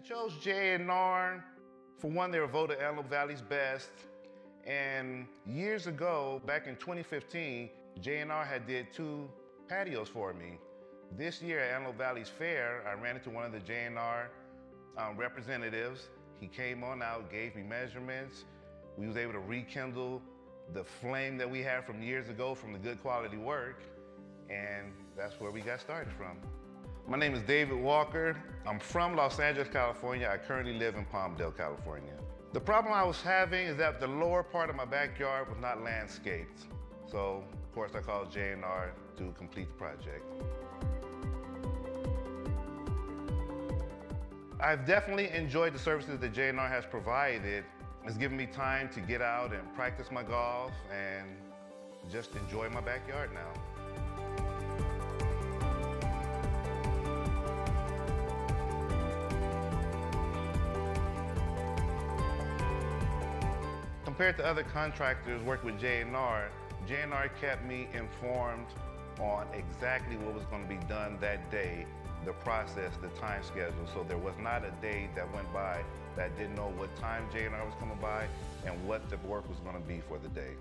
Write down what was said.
chose JNR. For one, they were voted Antelope Valley's best. And years ago, back in 2015, JNR had did 2 patios for me. This year at Antelope Valley's fair, I ran into one of the JNR representatives. He came on out, gave me measurements. We was able to rekindle the flame that we had from years ago from the good quality work. And that's where we got started from. My name is David Walker. I'm from Los Angeles, California. I currently live in Palmdale, California. The problem I was having is that the lower part of my backyard was not landscaped. So, of course, I called JNR to complete the project. I've definitely enjoyed the services that JNR has provided. It's given me time to get out and practice my golf and just enjoy my backyard now. Compared to other contractors working with JNR, JNR kept me informed on exactly what was going to be done that day, the process, the time schedule. So there was not a day that went by that didn't know what time JNR was coming by and what the work was going to be for the day.